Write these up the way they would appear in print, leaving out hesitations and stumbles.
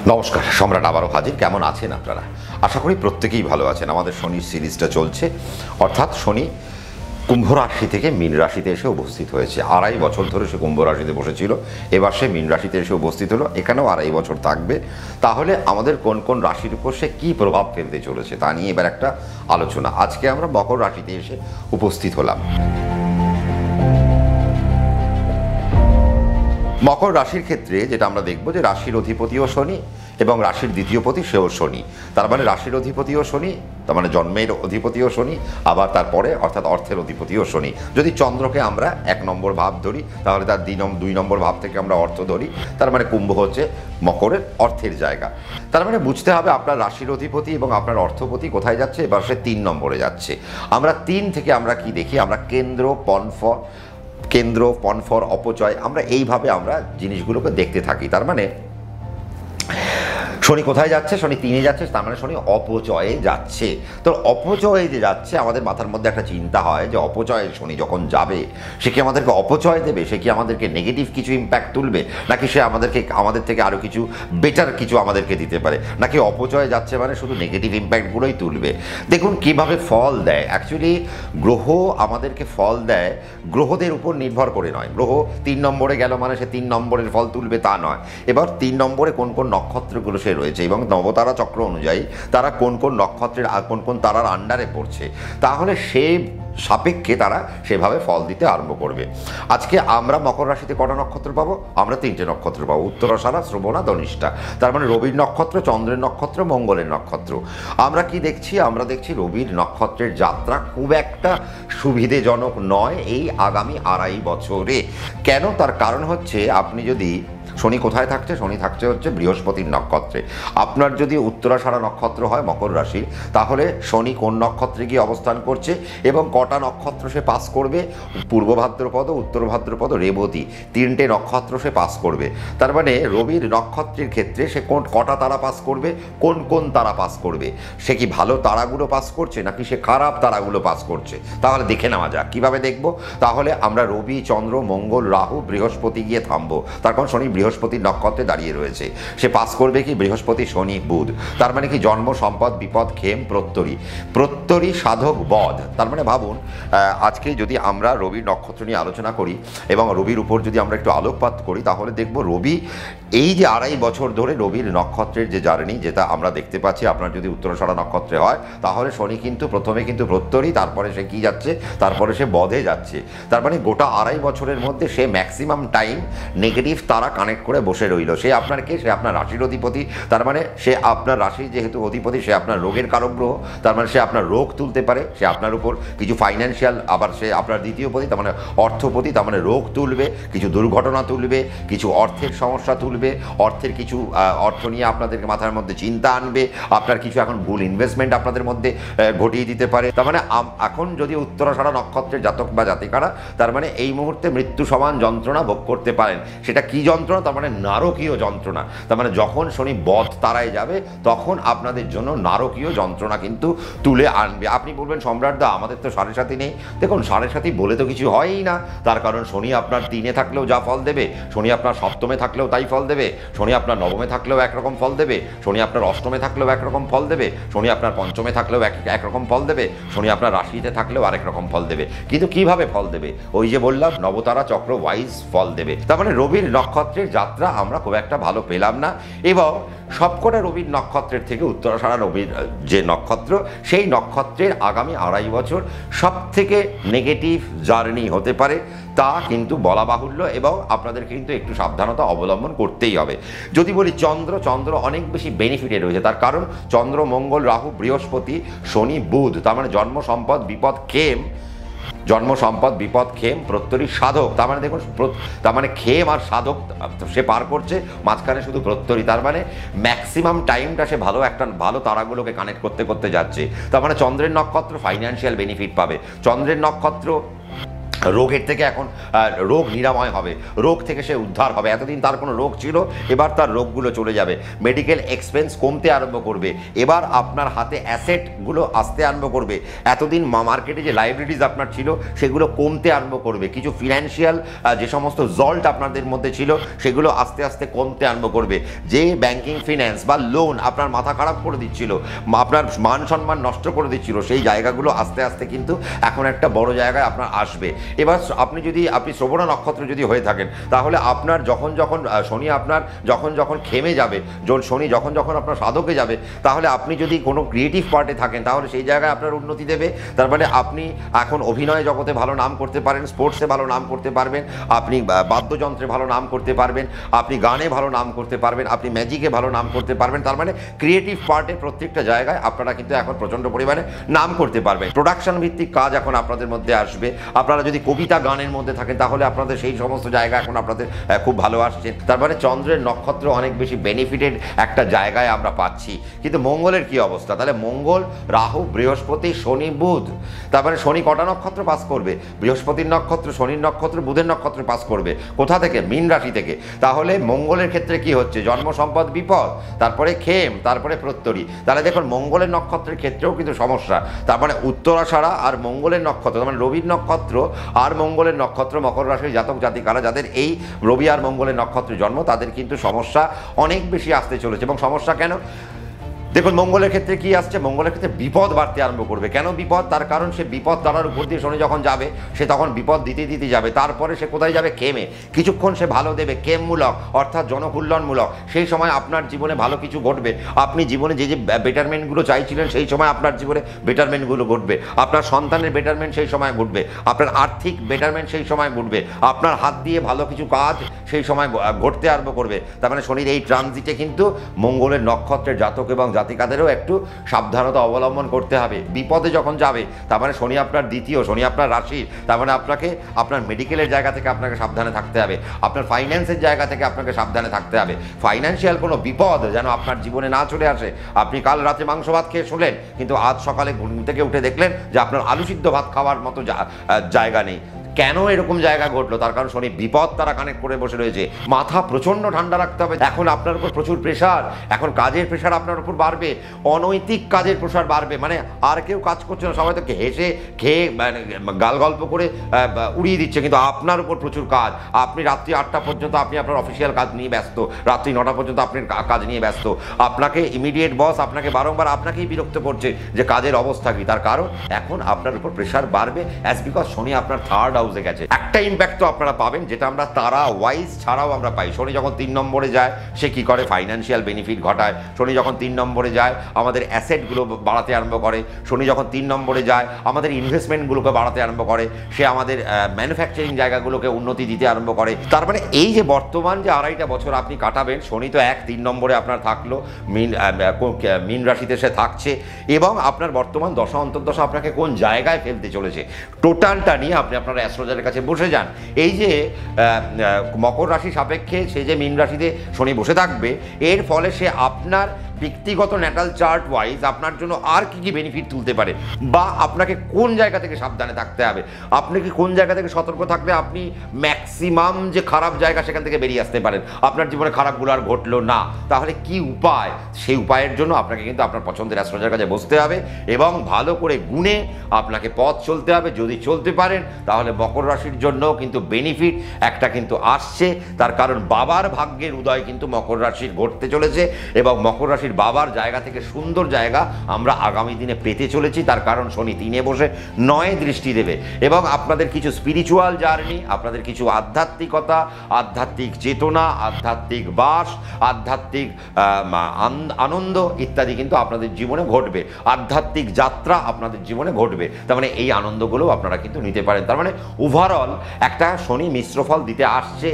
নমস্কার, সম্রাট আবারও হাজির। কেমন আছেন আপনারা? আশা করি প্রত্যেকেই ভালো আছেন। আমাদের শনির সিরিজটা চলছে, অর্থাৎ শনি কুম্ভ রাশি থেকে মীন রাশিতে এসে উপস্থিত হয়েছে। 2.5 বছর ধরে সে কুম্ভ রাশিতে বসেছিল, এবার সে মীন রাশিতে এসে উপস্থিত হলো। এখানেও 2.5 বছর থাকবে। তাহলে আমাদের কোন কোন রাশির উপর সে কী প্রভাব ফেলতে চলেছে তা নিয়ে এবার একটা আলোচনা। আজকে আমরা মকর রাশিতে এসে উপস্থিত হলাম। মকর রাশির ক্ষেত্রে যেটা আমরা দেখব যে রাশির অধিপতিও শনি এবং রাশির দ্বিতীয় পতি সেও শনি। তার মানে রাশির অধিপতিও শনি, তার মানে জন্মের অধিপতিও শনি, আবার তারপরে অর্থাৎ অর্থের অধিপতিও শনি। যদি চন্দ্রকে আমরা 1 নম্বর ভাব ধরি, তাহলে তার 2 নম্বর ভাব থেকে আমরা অর্থ ধরি। তার মানে কুম্ভ হচ্ছে মকরের অর্থের জায়গা। তার মানে বুঝতে হবে আপনার রাশির অধিপতি এবং আপনার অর্থপতি কোথায় যাচ্ছে। এবার সে 3 নম্বরে যাচ্ছে। আমরা 3 থেকে আমরা কি দেখি, আমরা কেন্দ্র পনফর অপচয়, আমরা এইভাবে আমরা জিনিসগুলোকে দেখতে থাকি। তার মানে শনি কোথায় যাচ্ছে? শনি 3-এ যাচ্ছে, তার মানে শনি অপচয়ে যাচ্ছে। তো অপচয়ে যে যাচ্ছে, আমাদের মাথার মধ্যে একটা চিন্তা হয় যে অপচয়ে শনি যখন যাবে সে কি আমাদেরকে অপচয় দেবে, সে কি আমাদেরকে নেগেটিভ কিছু ইম্প্যাক্ট তুলবে, নাকি সে আমাদের থেকে আরও কিছু বেটার কিছু আমাদেরকে দিতে পারে, নাকি অপচয়ে যাচ্ছে মানে শুধু নেগেটিভ ইম্প্যাক্টগুলোই তুলবে। দেখুন কিভাবে ফল দেয়। অ্যাকচুয়ালি গ্রহ আমাদেরকে ফল দেয় গ্রহদের উপর নির্ভর করে নয়। গ্রহ 3 নম্বরে গেল মানে সে 3 নম্বরের ফল তুলবে তা নয়। এবার 3 নম্বরে কোন কোন নক্ষত্রগুলো সে রয়েছে এবং নবতারা চক্র অনুযায়ী তারা কোন কোন নক্ষত্রের কোন কোন তারার আন্ডারে পড়ছে, তাহলে সে সাপেক্ষে তারা সেভাবে ফল দিতে আরম্ভ করবে। আজকে আমরা মকর রাশিতে কটা নক্ষত্র পাবো? আমরা 3টে নক্ষত্র পাবো, উত্তরাষাঢ়া, শ্রবণা, ধনিষ্ঠা। তার মানে রবির নক্ষত্র, চন্দ্রের নক্ষত্র, মঙ্গলের নক্ষত্র। আমরা কি দেখছি? আমরা দেখছি রবির নক্ষত্রের যাত্রা খুব একটা সুবিধেজনক নয় এই আগামী 2.5 বছরে। কেন? তার কারণ হচ্ছে আপনি যদি শনি কোথায় থাকছে? শনি থাকছে হচ্ছে বৃহস্পতির নক্ষত্রে। আপনার যদি উত্তরাষাঢ়া নক্ষত্র হয় মকর রাশির, তাহলে শনি কোন নক্ষত্রে গিয়ে অবস্থান করছে এবং কটা নক্ষত্র সে পাস করবে? পূর্ব ভাদ্রপদ, উত্তর ভাদ্রপদ, রেবতী, 3টে নক্ষত্র সে পাস করবে। তার মানে রবির নক্ষত্রের ক্ষেত্রে সে কটা তারা পাস করবে, কোন কোন তারা পাস করবে, সে কি ভালো তারাগুলো পাস করছে নাকি সে খারাপ তারাগুলো পাস করছে, তাহলে দেখে নেওয়া যাক। কীভাবে দেখব? তাহলে আমরা রবি, চন্দ্র, মঙ্গল, রাহু, বৃহস্পতি গিয়ে থামবো। তার কারণ শনি বৃহস্পতির নক্ষত্রে দাঁড়িয়ে রয়েছে। সে পাস করবে কি? বৃহস্পতি, শনি, বুধ। তার মানে কি? জন্ম, সম্পদ, বিপদ, ক্ষেম, প্রত্যরী, সাধক, বধ। তার মানে ভাবুন, আজকে যদি আমরা রবির নক্ষত্র নিয়ে আলোচনা করি এবং রবির উপর যদি আমরা একটু আলোকপাত করি, তাহলে দেখব রবি এই যে 2.5 বছর ধরে রবির নক্ষত্রের যে জার্নি, যেটা আমরা দেখতে পাচ্ছি, আপনার যদি উত্তরাষাঢ়া নক্ষত্রে হয় তাহলে শনি কিন্তু প্রথমে কিন্তু প্রত্যরী, তারপরে সে কি যাচ্ছে? তারপরে সে বধে যাচ্ছে। তার মানে গোটা 2.5 বছরের মধ্যে সে ম্যাক্সিমাম টাইম নেগেটিভ তারা কানেক্ট করে বসে রইল। সে আপনার কে? সে আপনার রাশির অধিপতি। তার মানে সে আপনার রাশির যেহেতু অধিপতি, সে আপনার রোগের কারক গ্রহ। তার মানে সে আপনার রোগ তুলতে পারে, সে আপনার উপর কিছু ফাইন্যান্সিয়াল, আবার সে আপনার দ্বিতীয় পতি, তার মানে অর্থপতি, তার মানে রোগ তুলবে, কিছু দুর্ঘটনা তুলবে, কিছু অর্থের সমস্যা তুলবে, অর্থের কিছু অর্থ নিয়ে আপনাদেরকে মাথার মধ্যে চিন্তা আনবে, আপনার কিছু এখন ভুল ইনভেস্টমেন্ট আপনাদের মধ্যে ঘটিয়ে দিতে পারে। তার মানে এখন যদি উত্তরাষাঢ়া নক্ষত্রের জাতক বা জাতিকারা, তার মানে এই মুহূর্তে মৃত্যু সমান যন্ত্রণা ভোগ করতে পারেন। সেটা কি যন্ত্রণা? তার মানে নারকীয় যন্ত্রণা। তার মানে যখন শনি বধ তারায় যাবে তখন আপনাদের জন্য নারকীয় যন্ত্রণা কিন্তু তুলে আনবে। আপনি বলবেন সম্রাটদা আমাদের তো 7.5 নেই। দেখুন 7.5 বলে তো কিছু হয়ই না। তার কারণ শনি আপনার 3-এ থাকলেও যা ফল দেবে, শনি আপনার 7মে থাকলেও তাই ফল দেবে, শনি আপনার 9মে থাকলেও একরকম ফল দেবে, শনি আপনার 8মে থাকলেও একরকম ফল দেবে, শনি আপনার 5মে থাকলেও একরকম ফল দেবে, শনি আপনার রাশিতে থাকলেও আরেক রকম ফল দেবে। কিন্তু কিভাবে ফল দেবে? ওই যে বললাম নবতারা চক্র ওয়াইজ ফল দেবে। তার মানে রবির নক্ষত্রের যাত্রা আমরা খুব একটা ভালো পেলাম না। এবং সবকটা রবির নক্ষত্রের থেকে উত্তরাষাঢ়া রবির যে নক্ষত্র, সেই নক্ষত্রের আগামী 2.5 বছর সব থেকে নেগেটিভ জার্নি হতে পারে, তা কিন্তু বলা বাহুল্য এবং আপনাদেরকে কিন্তু একটু সাবধানতা অবলম্বন করতেই হবে। যদি বলি চন্দ্র অনেক বেশি বেনিফিটে রয়েছে। তার কারণ চন্দ্র, মঙ্গল, রাহু, বৃহস্পতি, শনি, বুধ। তার মানে জন্ম, সম্পদ, বিপদ, ক্ষেম, প্রত্যরী, সাধক। তার মানে দেখুন, তার মানে ক্ষেম আর সাধক সে পার করছে, মাঝখানে শুধু প্রত্যরী। তার মানে ম্যাক্সিমাম টাইমটা সে ভালো তারাগুলোকে কানেক্ট করতে যাচ্ছে। তার মানে চন্দ্রের নক্ষত্র ফাইন্যান্সিয়াল বেনিফিট পাবে। চন্দ্রের নক্ষত্র রোগের থেকে এখন রোগ নিরাময় হবে, রোগ থেকে সে উদ্ধার হবে। এতদিন তার কোনো রোগ ছিল, এবার তার রোগগুলো চলে যাবে, মেডিকেল এক্সপেন্স কমতে আরম্ভ করবে, এবার আপনার হাতে অ্যাসেটগুলো আসতে আরম্ভ করবে। এতদিন মার্কেটে যে লাইবিলিটিস আপনার ছিল সেগুলো কমতে আরম্ভ করবে, কিছু ফিনান্সিয়াল যে সমস্ত জল্ট আপনাদের মধ্যে ছিল সেগুলো আস্তে আস্তে কমতে আরম্ভ করবে। যে ব্যাংকিং ফিন্যান্স বা লোন আপনার মাথা খারাপ করে দিচ্ছিল, আপনার মান সম্মান নষ্ট করে দিচ্ছিল, সেই জায়গাগুলো আস্তে আস্তে কিন্তু এখন একটা বড় জায়গায় আপনার আসবে। এবার আপনি শ্রবণা নক্ষত্র যদি হয়ে থাকেন, তাহলে আপনার যখন শনি আপনার যখন খেমে যাবে, শনি যখন আপনার সাধকে যাবে, তাহলে আপনি যদি কোনো ক্রিয়েটিভ পার্টে থাকেন তাহলে সেই জায়গায় আপনার উন্নতি দেবে। তার মানে আপনি এখন অভিনয় জগতে ভালো নাম করতে পারেন, স্পোর্টসে ভালো নাম করতে পারবেন, আপনি বাদ্যযন্ত্রে ভালো নাম করতে পারবেন, আপনি গানে ভালো নাম করতে পারবেন, আপনি ম্যাজিকে ভালো নাম করতে পারবেন। তার মানে ক্রিয়েটিভ পার্টে প্রত্যেকটা জায়গায় আপনারা কিন্তু এখন প্রচণ্ড পরিমাণে নাম করতে পারবেন। প্রোডাকশন ভিত্তিক কাজ এখন আপনাদের মধ্যে আসবে। আপনারা যদি কবিতা গানের মধ্যে থাকেন তাহলে আপনাদের সেই সমস্ত জায়গা এখন আপনাদের খুব ভালো আসছে। তার মানে চন্দ্রের নক্ষত্র অনেক বেশি বেনিফিটেড একটা জায়গায় আমরা পাচ্ছি। কিন্তু মঙ্গলের কি অবস্থা? তাহলে মঙ্গল, রাহু, বৃহস্পতি, শনি, বুধ। তার মানে শনি কটা নক্ষত্র পাস করবে? বৃহস্পতির নক্ষত্র, শনির নক্ষত্র, বুধের নক্ষত্র পাস করবে। কোথা থেকে? মীন রাশি থেকে। তাহলে মঙ্গলের ক্ষেত্রে কি হচ্ছে? জন্ম, সম্পদ, বিপদ, তারপরে খেম, তারপরে প্রত্যরী। তাহলে দেখুন মঙ্গলের নক্ষত্রের ক্ষেত্রেও কিন্তু সমস্যা। তার মানে উত্তরাষাঢ়া আর মঙ্গলের নক্ষত্র, তার মানে রবির নক্ষত্র আর মঙ্গলের নক্ষত্র, মকর রাশির জাতক জাতিকারা যাদের এই রবি আর মঙ্গলের নক্ষত্রে জন্ম, তাদের কিন্তু সমস্যা অনেক বেশি আসতে চলেছে। এবং সমস্যা কেন? দেখুন মঙ্গলের ক্ষেত্রে কি আসছে? মঙ্গলের ক্ষেত্রে বিপদ বাড়তে আরম্ভ করবে। কেন বিপদ? তার কারণ সে বিপদ তারার উপর দিয়ে শনি যখন যাবে, সে তখন বিপদ দিতে যাবে। তারপরে সে কোথায় যাবে? খেমে। কিছুক্ষণ সে ভালো দেবে, খেমমূলক অর্থাৎ জনকল্যাণমূলক। সেই সময় আপনার জীবনে ভালো কিছু ঘটবে। আপনি জীবনে যে বেটারমেন্টগুলো চাইছিলেন সেই সময় আপনার জীবনে বেটারমেন্টগুলো ঘটবে। আপনার সন্তানের বেটারমেন্ট সেই সময় ঘটবে, আপনার আর্থিক বেটারমেন্ট সেই সময় ঘটবে, আপনার হাত দিয়ে ভালো কিছু কাজ সেই সময় ঘটতে আরম্ভ করবে। তার মানে শনির এই ট্রানজিটে কিন্তু মঙ্গলের নক্ষত্রের জাতক এবং জাতিকাদেরও একটু সাবধানতা অবলম্বন করতে হবে। বিপদে যখন যাবে, তার মানে শনি আপনার দ্বিতীয়, শনি আপনার রাশির, তার মানে আপনার মেডিকেলের জায়গা থেকে আপনাকে সাবধানে থাকতে হবে, আপনার ফাইন্যান্সের জায়গা থেকে আপনাকে সাবধানে থাকতে হবে। ফাইন্যান্সিয়াল কোনো বিপদ যেন আপনার জীবনে না চলে আসে। আপনি কাল রাতে মাংস ভাত খেয়ে শুনলেন, কিন্তু আজ সকালে ঘুম থেকে উঠে দেখলেন যে আপনার আলু সিদ্ধ ভাত খাওয়ার মতো জায়গা নেই। কেন এরকম জায়গা ঘটলো? তার কারণ শনি বিপদ তারা কানেক্ট করে বসে রয়েছে। মাথা প্রচণ্ড ঠান্ডা রাখতে হবে। এখন আপনার উপর প্রচুর প্রেশার, এখন কাজের প্রেশার আপনার উপর বাড়বে, অনৈতিক কাজের প্রেশার বাড়বে। মানে আর কেউ কাজ করছে না, সবাই তো হেসে খেয়ে গাল গল্প করে উড়িয়ে দিচ্ছে, কিন্তু আপনার উপর প্রচুর কাজ। আপনি রাত্রি 8টা পর্যন্ত আপনি আপনার অফিসিয়াল কাজ নিয়ে ব্যস্ত, রাত্রি 9টা পর্যন্ত আপনি কাজ নিয়ে ব্যস্ত। আপনাকে ইমিডিয়েট বস আপনাকে বারংবার আপনাকেই বিরক্ত করছে যে কাজের অবস্থা কি। তার কারণ এখন আপনার উপর প্রেশার বাড়বে, অ্যাজ বিকজ শনি আপনার থার্ড হাউসে গেছে। একটা ইম্প্যাক্ট তো আপনারা পাবেন, যেটা আমরা তারা ওয়াইজ ছাড়াও আমরা পাই। শনি যখন 3 নম্বরে যায় সে কি করে? ফাইন্যান্সিয়াল বেনিফিট ঘটায়। শনি যখন 3 নম্বরে যায় আমাদের অ্যাসেটগুলো বাড়াতে আরম্ভ করে। শনি যখন 3 নম্বরে যায় আমাদের ইনভেস্টমেন্টগুলোকে বাড়াতে আরম্ভ করে। সে আমাদের ম্যানুফ্যাকচারিং জায়গাগুলোকে উন্নতি দিতে আরম্ভ করে। তার মানে এই যে বর্তমান যে 2.5টা বছর আপনি কাটাবেন, শনি তো 3 নম্বরে আপনার থাকলো, মীন রাশিতে সে থাকছে, এবং আপনার বর্তমান দশা অন্তর্দশা আপনাকে কোন জায়গায় ফেলতে চলেছে টোটালটা নিয়ে আপনি আপনার অ্যাস্ট্রোলজারের কাছে বসে যান। এই যে মকর রাশি সাপেক্ষে সে যে মীন রাশিতে শনি বসে থাকবে, এর ফলে সে আপনার ব্যক্তিগত ন্যাটাল চার্ট ওয়াইজ আপনার জন্য আর কি কি বেনিফিট তুলতে পারে, বা আপনাকে কোন জায়গা থেকে সাবধানে থাকতে হবে, আপনি কি কোন জায়গা থেকে সতর্ক থাকলে আপনি ম্যাক্সিমাম যে খারাপ জায়গা সেখান থেকে বেরিয়ে আসতে পারেন, আপনার জীবনে খারাপগুলো আর ঘটলো না। তাহলে কি উপায়? সেই উপায়ের জন্য আপনাকে কিন্তু আপনার পছন্দের অ্যাস্ট্রোলজারের কাছে বসতে হবে এবং ভালো করে গুণে আপনাকে পথ চলতে হবে। যদি চলতে পারেন তাহলে মকর রাশির জন্য কিন্তু বেনিফিট একটা কিন্তু আসছে। তার কারণ বাবার ভাগ্যের উদয় কিন্তু মকর রাশির ঘটতে চলেছে, এবং মকর রাশির বাবার জায়গা থেকে সুন্দর জায়গা আমরা আগামী দিনে পেতে চলেছি। তার কারণ শনি 3-এ বসে 9-এ দৃষ্টি দেবে, এবং আপনাদের কিছু স্পিরিচুয়াল জার্নি, আপনাদের কিছু আধ্যাত্মিকতা, আধ্যাত্মিক চেতনা, আধ্যাত্মিক বাস, আধ্যাত্মিক আনন্দ ইত্যাদি কিন্তু আপনাদের জীবনে ঘটবে। আধ্যাত্মিক যাত্রা আপনাদের জীবনে ঘটবে। তার মানে এই আনন্দগুলো আপনারা কিন্তু নিতে পারেন। তার মানে ওভারঅল একটা শনি মিশ্র ফল দিতে আসছে,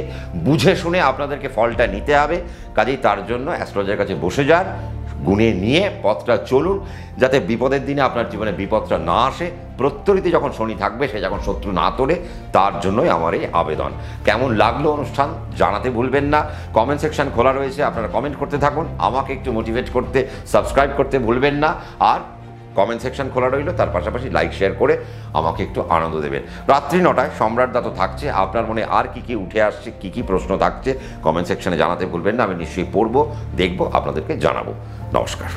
বুঝে শুনে আপনাদেরকে ফলটা নিতে হবে। কাজেই তার জন্য অ্যাস্ট্রোলজারের কাছে বসে যান, গুণে নিয়ে পথটা চলুন, যাতে বিপদের দিনে আপনার জীবনে বিপদটা না আসে। প্রত্যরিতে যখন শনি থাকবে সে যখন শত্রু না তোলে, তার জন্যই আমার এই আবেদন। কেমন লাগলো অনুষ্ঠান জানাতে ভুলবেন না। কমেন্ট সেকশন খোলা রয়েছে, আপনারা কমেন্ট করতে থাকুন, আমাকে একটু মোটিভেট করতে সাবস্ক্রাইব করতে ভুলবেন না। আর কমেন্ট সেকশন খোলা রইল, তার পাশাপাশি লাইক শেয়ার করে আমাকে একটু আনন্দ দেবেন। রাত্রি 9টায় সম্রাটদা তো থাকছে, আপনার মনে আর কি কি উঠে আসছে, কি কি প্রশ্ন থাকছে কমেন্ট সেকশনে জানাতে ভুলবেন না। আমি নিশ্চয়ই পড়বো, দেখবো, আপনাদেরকে জানাবো। নমস্কার।